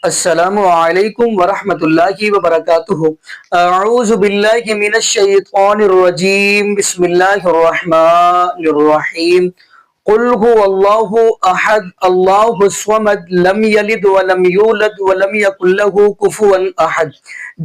السلام علیکم ورحمۃ اللہ وبرکاتہ۔ اعوذ باللہ من الشیطان الرجیم، بسم اللہ الرحمن الرحیم۔ قل هو اللہ احد اللہ الصمد لم یلد ولم یولد ولم یکن لہ کفوا احد۔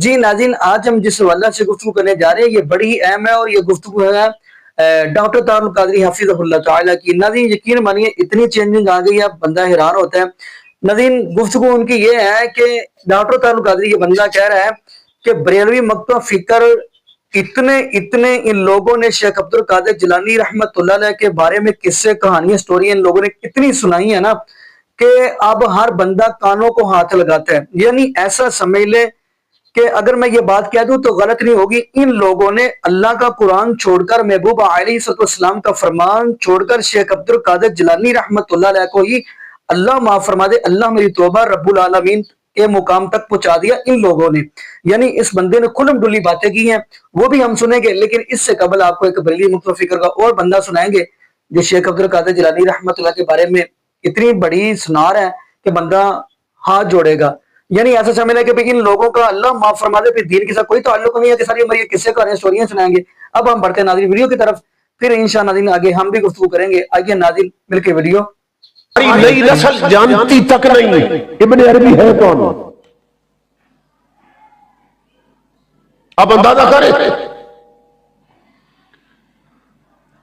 جی ناظرین، آج ہم جس حوالہ سے گفتگو کرنے جا رہے ہیں یہ بڑی اہم ہے، اور یہ گفتگو ہے ڈاکٹر طاہر القادری حفظہ اللہ تعالیٰ کی۔ ناظرین یقین مانیے اتنی چینجنگ آ گئی ہے، بندہ حیران ہوتا ہے۔ ناظرین گفتگو ان کی یہ ہے کہ ڈاکٹر طاہر القادری یہ بندہ کہہ رہا ہے کہ بریلوی مکتبہ فکر اتنے ان لوگوں نے شیخ عبد القادر جیلانی رحمت اللہ علیہ کے بارے میں قصے کہانیاں سٹوریاں ان لوگوں نے اتنی سنائی ہے نا کہ اب ہر بندہ کانوں کو ہاتھ لگاتا ہے۔ یعنی ایسا سمجھ لے کہ اگر میں یہ بات کہہ دوں تو غلط نہیں ہوگی، ان لوگوں نے اللہ کا قرآن چھوڑ کر، محبوب علیہ السلام کا فرمان چھوڑ کر شیخ عبد القادر جیلانی رحمت اللہ علیہ کو ہی اللہ معاف فرما دے، اللہ میری توبہ، رب العالمین کے مقام تک پہنچا دیا ان لوگوں نے۔ یعنی اس بندے نے کھلم ڈلی باتیں کی ہیں، وہ بھی ہم سنیں گے، لیکن اس سے قبل آپ کو ایک بریلوی مکتبہ فکر کا اور بندہ سنائیں گے جو شیخ عبد القادر جیلانی رحمت اللہ کے بارے میں اتنی بڑی سنار ہے کہ بندہ ہاتھ جوڑے گا۔ یعنی ایسا سمجھ لے کہ ان لوگوں کا اللہ معاف فرما دے، پھر دین کے ساتھ کوئی تعلق نہیں ہے کہ ساری عمر یہ قصے کہانیاں سٹوریاں سنائیں گے۔ اب ہم بڑھتے ہیں ناظرین ویڈیو کی طرف، پھر انشاءاللہ ناظرین آگے ہم بھی گفتگو کریں گے۔ آئیے ناظرین مل کے ویڈیو۔ نئی نسل جانتی تک نہیں ابن عربی ہے کون، اب اندازہ کریں۔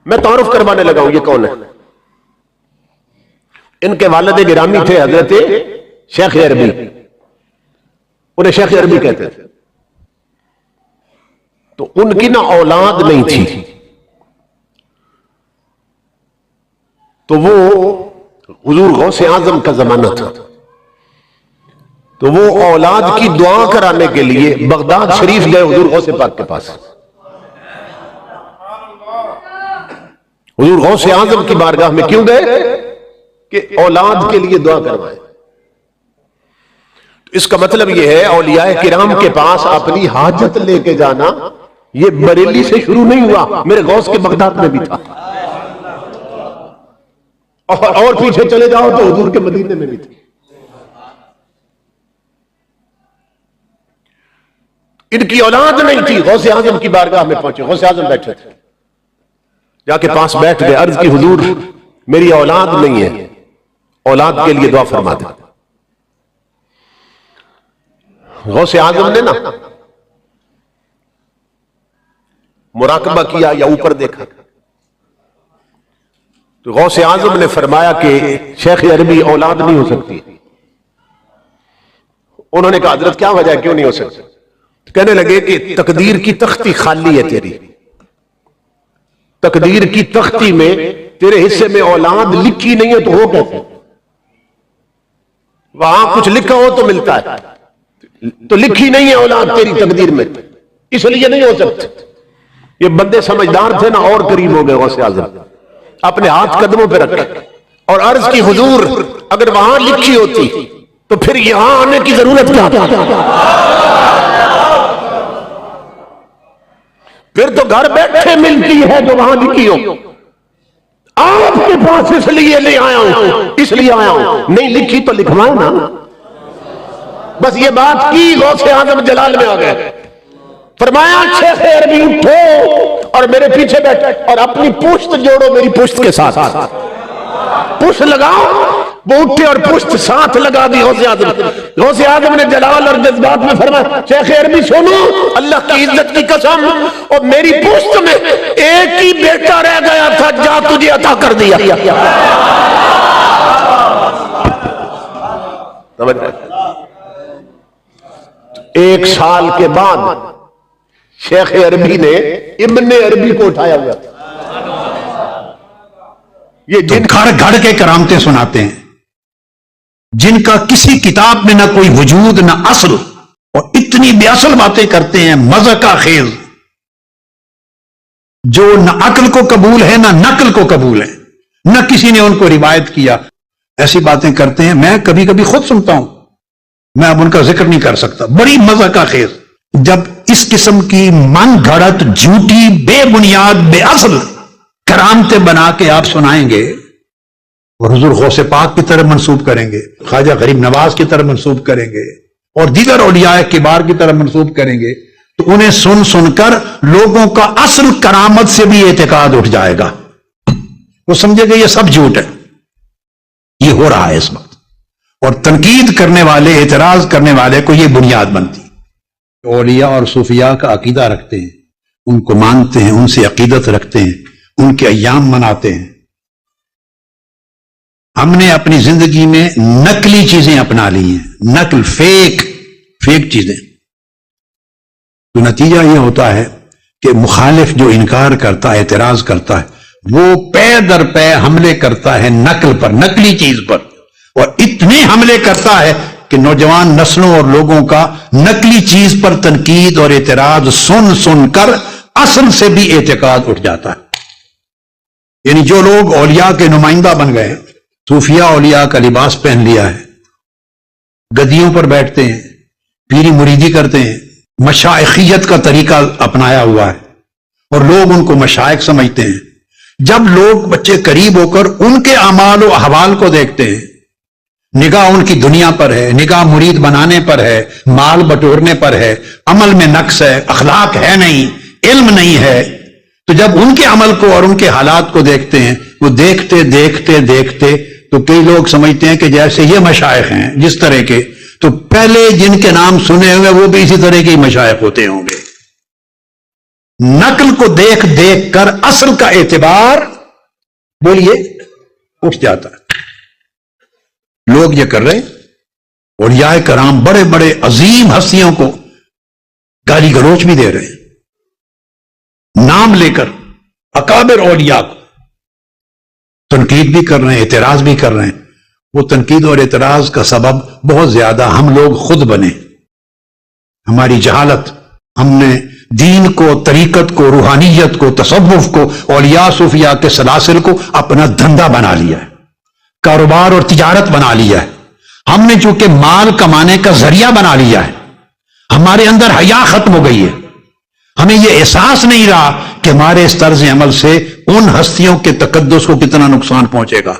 میں تعارف کروانے لگا ہوں یہ کون ہے۔ ان کے والد گرامی تھے حضرت شیخ عربی، انہیں شیخ عربی کہتے تھے۔ تو ان کی نا اولاد نہیں تھی، تو وہ حضور غوث اعظم کا زمانہ تھا، تو وہ اولاد کی دعا کرانے کے لیے بغداد شریف گئے حضور غوث پاک کے پاس۔ حضور غوث اعظم کی بارگاہ میں کیوں گئے؟ کہ اولاد کے لیے دعا کروائے۔ اس کا مطلب یہ ہے اولیاء کرام کے پاس اپنی حاجت لے کے جانا یہ بریلی سے شروع نہیں ہوا، میرے غوث کے بغداد میں بھی تھا، اور پیچھے چلے جاؤ تو حضور کے مدینے میں بھی تھی۔ ان کی اولاد نہیں تھی، غوث اعظم کی بارگاہ میں پہنچے، غوث اعظم بیٹھے تھے، جا کے پاس بیٹھ گئے، عرض کی حضور میری اولاد نہیں ہے، اولاد کے لیے دعا فرما دیں۔ غوث اعظم نے نا مراقبہ کیا یا اوپر دیکھا، تو غوث اعظم نے فرمایا کہ شیخ عربی اولاد نہیں ہو سکتی۔ انہوں نے کہا حضرت کیا وجہ ہے، کیوں نہیں ہو سکتی؟ کہنے لگے کہ تقدیر کی تختی خالی ہے تیری، تقدیر کی تختی میں تیرے حصے میں اولاد لکھی نہیں ہے تو ہو کیسے؟ وہاں کچھ لکھا ہو تو ملتا ہے، تو لکھی نہیں ہے اولاد تیری تقدیر میں، اس لیے نہیں ہو سکتی۔ یہ بندے سمجھدار تھے نا، اور قریب ہو گئے غوث اعظم، اپنے ہاتھ قدموں پہ رکھے اور عرض کی حضور اگر وہاں لکھی ہوتی تو پھر یہاں آنے کی ضرورت کیا تھی؟ پھر تو گھر بیٹھے ملتی ہے جو وہاں لکھی ہو۔ آپ کے پاس اس لیے نہیں آیا ہوں، اس لیے آیا ہوں، نہیں لکھی تو لکھوائے نا۔ بس یہ بات کی، غوث اعظم جلال میں آ گئے، فرمایا شیخ عربی اٹھو اور میرے پیچھے بیٹھے اور اپنی پشت جوڑو میری پشت کے ساتھ، پشت لگاؤ۔ وہ اٹھے اور پشت ساتھ لگا دی غوث اعظم۔ غوث اعظم نے جلال اور جذبات میں فرمایا شیخ عربی سنو، اللہ کی عزت کی قسم، اور میری پشت میں ایک ہی بیٹا رہ گیا تھا، جا تجھے عطا کر دیا۔ ایک سال کے بعد شیخ عربی نے ابن عربی کو اٹھایا ہوا تھا۔ یہ جن گھڑ کے کرامتیں سناتے ہیں، جن کا کسی کتاب میں نہ کوئی وجود نہ اصل، اور اتنی بے اصل باتیں کرتے ہیں مزہ کا خیز، جو نہ عقل کو قبول ہے نہ نقل کو قبول ہے، نہ کسی نے ان کو روایت کیا، ایسی باتیں کرتے ہیں۔ میں کبھی کبھی خود سنتا ہوں، میں اب ان کا ذکر نہیں کر سکتا، بڑی مزہ کا خیز۔ جب اس قسم کی من گھڑت جھوٹی بے بنیاد بے اصل کرامتیں بنا کے آپ سنائیں گے، اور حضور غوث پاک کی طرف منسوب کریں گے، خواجہ غریب نواز کی طرف منسوب کریں گے، اور دیگر اولیاء کبار کی طرف منسوب کریں گے، تو انہیں سن سن کر لوگوں کا اصل کرامت سے بھی اعتقاد اٹھ جائے گا، وہ سمجھے گا یہ سب جھوٹ ہے۔ یہ ہو رہا ہے اس وقت، اور تنقید کرنے والے، اعتراض کرنے والے کو یہ بنیاد بنتی۔ اولیاء اور صوفیاء کا عقیدہ رکھتے ہیں، ان کو مانتے ہیں، ان سے عقیدت رکھتے ہیں، ان کے ایام مناتے ہیں۔ ہم نے اپنی زندگی میں نقلی چیزیں اپنا لی ہیں، نقل، فیک چیزیں، تو نتیجہ یہ ہوتا ہے کہ مخالف جو انکار کرتا ہے، اعتراض کرتا ہے، وہ پے در پے حملے کرتا ہے نقل پر، نقلی چیز پر، اور اتنے حملے کرتا ہے کہ نوجوان نسلوں اور لوگوں کا نقلی چیز پر تنقید اور اعتراض سن سن کر اصل سے بھی اعتقاد اٹھ جاتا ہے۔ یعنی جو لوگ اولیاء کے نمائندہ بن گئے، صوفیاء اولیاء کا لباس پہن لیا ہے، گدیوں پر بیٹھتے ہیں، پیری مریدی کرتے ہیں، مشائخیت کا طریقہ اپنایا ہوا ہے، اور لوگ ان کو مشائخ سمجھتے ہیں۔ جب لوگ بچے قریب ہو کر ان کے اعمال و احوال کو دیکھتے ہیں، نگاہ ان کی دنیا پر ہے، نگاہ مرید بنانے پر ہے، مال بٹورنے پر ہے، عمل میں نقص ہے، اخلاق ہے نہیں، علم نہیں ہے، تو جب ان کے عمل کو اور ان کے حالات کو دیکھتے ہیں، وہ دیکھتے تو کئی لوگ سمجھتے ہیں کہ جیسے یہ مشائخ ہیں جس طرح کے، تو پہلے جن کے نام سنے ہوئے وہ بھی اسی طرح کے مشائخ ہوتے ہوں گے۔ نقل کو دیکھ کر اصل کا اعتبار، بولیے، اٹھ جاتا ہے۔ لوگ یہ کر رہے ہیں، اولیاء کرام بڑے بڑے عظیم ہستیوں کو گالی گلوچ بھی دے رہے ہیں، نام لے کر اکابر اولیاء کو تنقید بھی کر رہے ہیں، اعتراض بھی کر رہے ہیں۔ وہ تنقید اور اعتراض کا سبب بہت زیادہ ہم لوگ خود بنے، ہماری جہالت۔ ہم نے دین کو، طریقت کو، روحانیت کو، تصوف کو، اولیاء صوفیاء کے سلاسل کو اپنا دھندا بنا لیا ہے، کاروبار اور تجارت بنا لیا ہے۔ ہم نے چونکہ مال کمانے کا ذریعہ بنا لیا ہے، ہمارے اندر حیا ختم ہو گئی ہے۔ ہمیں یہ احساس نہیں رہا کہ ہمارے اس طرز عمل سے ان ہستیوں کے تقدس کو کتنا نقصان پہنچے گا۔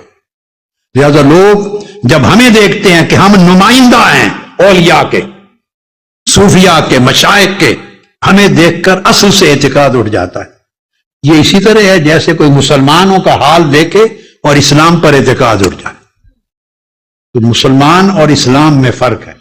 لہذا لوگ جب ہمیں دیکھتے ہیں کہ ہم نمائندہ ہیں اولیاء کے، صوفیاء کے، مشائخ کے، ہمیں دیکھ کر اصل سے اعتقاد اٹھ جاتا ہے۔ یہ اسی طرح ہے جیسے کوئی مسلمانوں کا حال دیکھے اور اسلام پر اعتقاد اٹھ جائے۔ تو مسلمان اور اسلام میں فرق ہے۔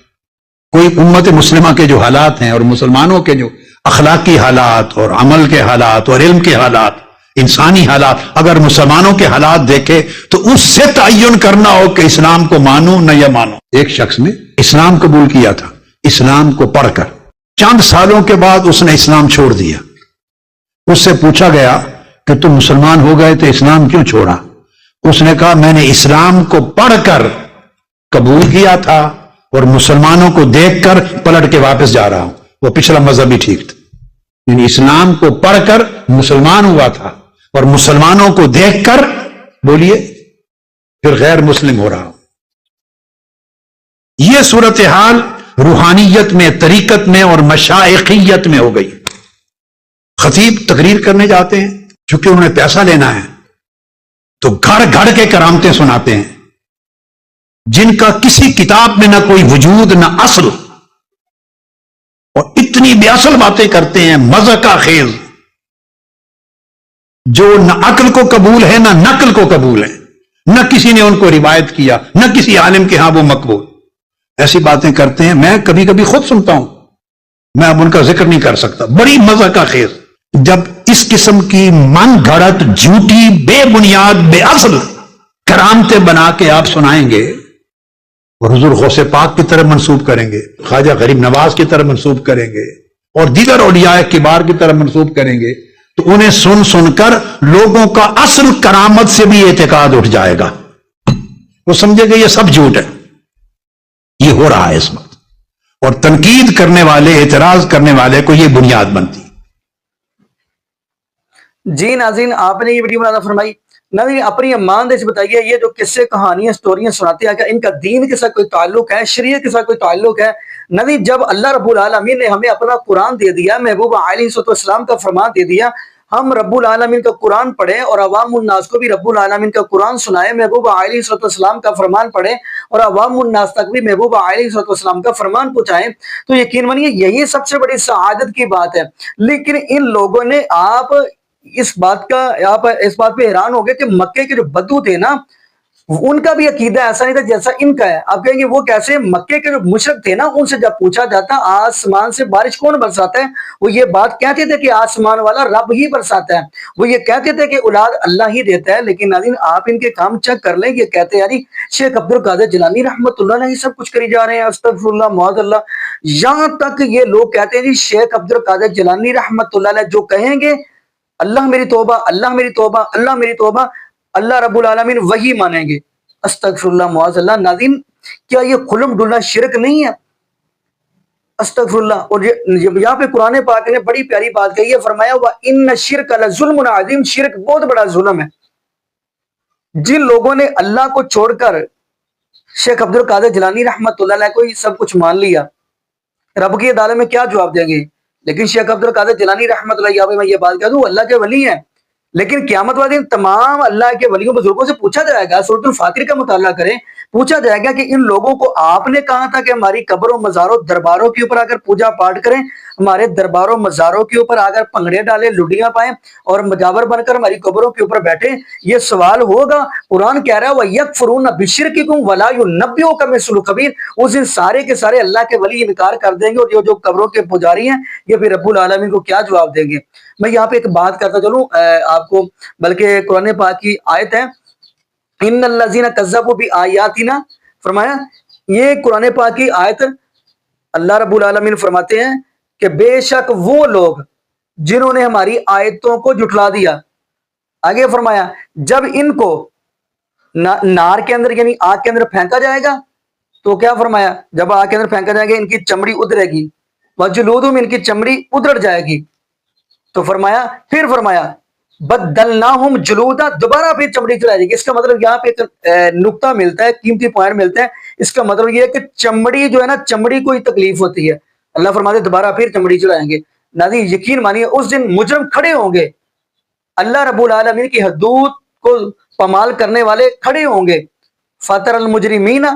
کوئی امت مسلمہ کے جو حالات ہیں اور مسلمانوں کے جو اخلاقی حالات اور عمل کے حالات اور علم کے حالات، انسانی حالات، اگر مسلمانوں کے حالات دیکھے تو اس سے تعین کرنا ہو کہ اسلام کو مانو نہ یا مانو۔ ایک شخص نے اسلام قبول کیا تھا، اسلام کو پڑھ کر چند سالوں کے بعد اس نے اسلام چھوڑ دیا۔ اس سے پوچھا گیا کہ تم مسلمان ہو گئے تو اسلام کیوں چھوڑا؟ اس نے کہا میں نے اسلام کو پڑھ کر قبول کیا تھا اور مسلمانوں کو دیکھ کر پلٹ کے واپس جا رہا ہوں، وہ پچھلا مذہب ہی ٹھیک تھا۔ یعنی اسلام کو پڑھ کر مسلمان ہوا تھا اور مسلمانوں کو دیکھ کر، بولیے، پھر غیر مسلم ہو رہا ہوں۔ یہ صورتحال روحانیت میں، طریقت میں اور مشائخیت میں ہو گئی۔ خطیب تقریر کرنے جاتے ہیں، چونکہ انہوں نے پیسہ لینا ہے تو گھڑ گھڑ کے کرامتیں سناتے ہیں جن کا کسی کتاب میں نہ کوئی وجود نہ اصل، اور اتنی بے اصل باتیں کرتے ہیں مذاق خیز، جو نہ عقل کو قبول ہے نہ نقل کو قبول ہے، نہ کسی نے ان کو روایت کیا، نہ کسی عالم کے ہاں وہ مقبول۔ ایسی باتیں کرتے ہیں، میں کبھی کبھی خود سنتا ہوں، میں اب ان کا ذکر نہیں کر سکتا، بڑی مذاق خیز۔ جب اس قسم کی من گھڑت، جھوٹی، بے بنیاد، بے اصل کرامتیں بنا کے آپ سنائیں گے اور حضور غوث پاک کی طرف منسوب کریں گے، خواجہ غریب نواز کی طرف منسوب کریں گے، اور دیگر اولیاء کبار کی طرف منسوب کریں گے، تو انہیں سن سن کر لوگوں کا اصل کرامت سے بھی اعتقاد اٹھ جائے گا، وہ سمجھے گا یہ سب جھوٹ ہے۔ یہ ہو رہا ہے اس وقت، اور تنقید کرنے والے، اعتراض کرنے والے کو یہ بنیاد بنتی۔ جی ناظرین، آپ نے یہ ویڈیو بنا فرمائی۔ ناظرین اپنی ایمانداری سے بتائیے، یہ جو قصے، کہانیاں، سٹوریاں سناتے ہیں، کیا ان کا دین کے ساتھ کوئی تعلق ہے، شریعت کے ساتھ کوئی تعلق ہے؟ ناظرین جب اللہ رب العالمین نے ہمیں اپنا قرآن دے دیا، محبوب علیہ السلام کا فرمان دے دیا، ہم رب العالمین کا قرآن پڑھیں اور عوام الناس کو بھی رب العالمین کا قرآن سنائیں، محبوب علیہ السلام کا فرمان پڑھیں اور عوام الناس تک بھی محبوب علیہ السلام کا فرمان پہنچائیں، تو یقین مانیے یہی سب سے بڑی سعادت کی بات ہے۔ لیکن ان لوگوں نے آپ اس بات پہ حیران ہو گئے کہ مکے کے جو بدو تھے نا، ان کا بھی عقیدہ ایسا نہیں تھا جیسا ان کا ہے۔ آپ کہیں گے وہ کیسے؟ مکے کے جو مشرک تھے نا، ان سے جب پوچھا جاتا آسمان سے بارش کون برساتا ہے، وہ یہ بات کہتے تھے کہ آسمان والا رب ہی برساتا ہے، وہ یہ کہتے تھے کہ اولاد اللہ ہی دیتا ہے۔ لیکن ناظرین آپ ان کے کام چیک کر لیں، یہ کہتے ہیں یعنی شیخ عبد القادر جیلانی رحمۃ اللہ علیہ سب کچھ کری جا رہے ہیں، استغفر اللہ معاذ اللہ۔ یہاں تک یہ لوگ کہتے ہیں جی شیخ عبد القادر جیلانی رحمۃ اللہ علیہ جو کہیں گے اللہ میری توبہ، اللہ میری توبہ، اللہ میری توبہ، اللہ رب العالمین وہی مانیں گے۔ استغفر اللہ معاذ اللہ۔ ناظرین کیا یہ کھلم ڈلنا شرک نہیں ہے؟ استغفر اللہ۔ اور یہاں پہ قرآن پاک نے بڑی پیاری بات کہی ہے، فرمایا وَإِنَّ الشِّرْكَ لَظُلْمٌ عَظِيمٌ، شرک بہت بڑا ظلم ہے۔ جن لوگوں نے اللہ کو چھوڑ کر شیخ عبد القادر جیلانی رحمۃ اللہ علیہ کو ہی سب کچھ مان لیا، رب کی عدالت میں کیا جواب دیں گے؟ لیکن شیخ عبد القادر جیلانی رحمۃ اللہ علیہ میں یہ بات کہہ دوں، اللہ کے ولی ہیں، لیکن قیامت والے دن تمام اللہ کے ولیوں بزرگوں سے پوچھا جائے گا، سورۃ الفاتر کا مطالعہ کریں، پوچھا جائے گا کہ ان لوگوں کو آپ نے کہا تھا کہ ہماری قبروں مزاروں درباروں کے اوپر اگر پوجا پاٹ کریں، ہمارے درباروں مزاروں کے اوپر اگر پنگڑے ڈالیں، لڈیاں پائیں اور مجاور بن کر ہماری قبروں کے اوپر بیٹھیں، یہ سوال ہوگا۔ قرآن کہہ رہا ہے وَيَكْفُرُونَ بِشِرْكِكُمْ وَلَا يُنَبِّئُكَ مِثْلُ خَبِيرٍ، اس دن سارے کے سارے اللہ کے ولی انکار کر دیں گے، اور جو قبروں کے پجاری ہیں یہ پھر رب العالمین کو کیا جواب دیں گے؟ میں یہاں پہ ایک بات کرتا چلوں آپ کو، بلکہ قرآن پاک کی آیت ہے ان الذین کذبوا بآیاتنا، فرمایا یہ قرآن پاک کی آیت، اللہ رب العالمین فرماتے ہیں کہ بے شک وہ لوگ جنہوں نے ہماری آیتوں کو جھٹلا دیا، آگے فرمایا جب ان کو نار کے اندر یعنی آگ کے اندر پھینکا جائے گا تو کیا فرمایا؟ جب آگ کے اندر پھینکا جائے گا ان کی چمڑی ادھرے گی، وجلودہم، ان کی چمڑی ادھر جائے گی، تو فرمایا پھر فرمایا بدلناہم جلودا، دوبارہ پھر چمڑی چڑھائی جائے گی۔ اس کا مطلب یہاں پہ ایک نقطہ ملتا ہے، قیمتی پوائنٹ ملتا ہے، اس کا مطلب یہ ہے کہ چمڑی جو ہے نا، چمڑی کو ہی تکلیف ہوتی ہے، اللہ فرماتے دوبارہ پھر چمڑی چڑھائیں گے۔ ناظرین یقین مانیے اس دن مجرم کھڑے ہوں گے، اللہ رب العالمین کی حدود کو پامال کرنے والے کھڑے ہوں گے، فَتَرَ الْمُجْرِمِينَ،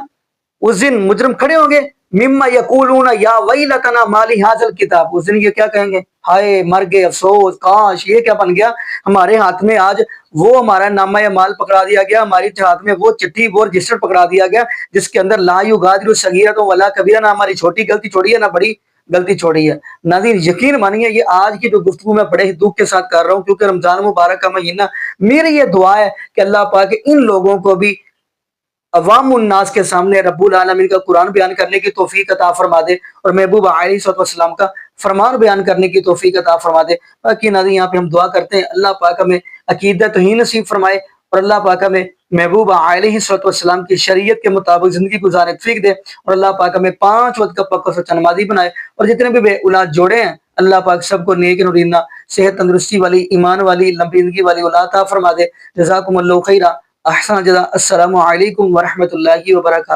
اس دن مجرم کھڑے ہوں گے، مِمَّا يَقُولُونَ يَا وَيْلَتَنَا مَا لِهَذَا الْكِتَابِ، اس دن یہ کیا کہیں گے؟ ہائے مر گئے، افسوس، کاش یہ کیا بن گیا ہمارے ہاتھ میں، آج وہ ہمارا نامہ اعمال پکڑا دیا گیا، ہماری ہاتھ میں وہ چٹھی وہ رجسٹر پکڑا دیا گیا جس کے اندر لا یغادر صغیرۃ ولا کبیرہ، نہ ہماری چھوٹی غلطی چھوڑی ہے نہ بڑی غلطی چھوڑی ہے۔ ناظرین یقین مانیے یہ آج کی جو گفتگو میں بڑے ہی دکھ کے ساتھ کر رہا ہوں، کیونکہ رمضان مبارک کا مہینہ، میری یہ دعا ہے کہ اللہ پاک ان لوگوں کو بھی عوام الناس کے سامنے رب العالمین کا قرآن بیان کرنے کی توفیق عطا فرما دے، اور محبوب علیہ السلام کا فرمان بیان کرنے کی توفیق عطا فرما دے۔ باقی ناظرین یہاں پہ ہم دعا کرتے ہیں اللہ پاک ہمیں عقیدہ توحید نصیب فرمائے، اور اللہ پاک ہمیں محبوب علیہ السلام کی شریعت کے مطابق زندگی گزارنے کی توفیق دے، اور اللہ پاک ہمیں 5 وقت کا پکا سچا نمازی بنائے، اور جتنے بھی بے اولاد جوڑے ہیں اللہ پاک سب کو نیک نورینہ، صحت تندرستی والی، ایمان والی، لمبی زندگی والی اولاد عطا فرما دے۔ جزاکم اللہ خیرہ، احسن جزا۔ السلام علیکم ورحمۃ اللہ وبرکاتہ۔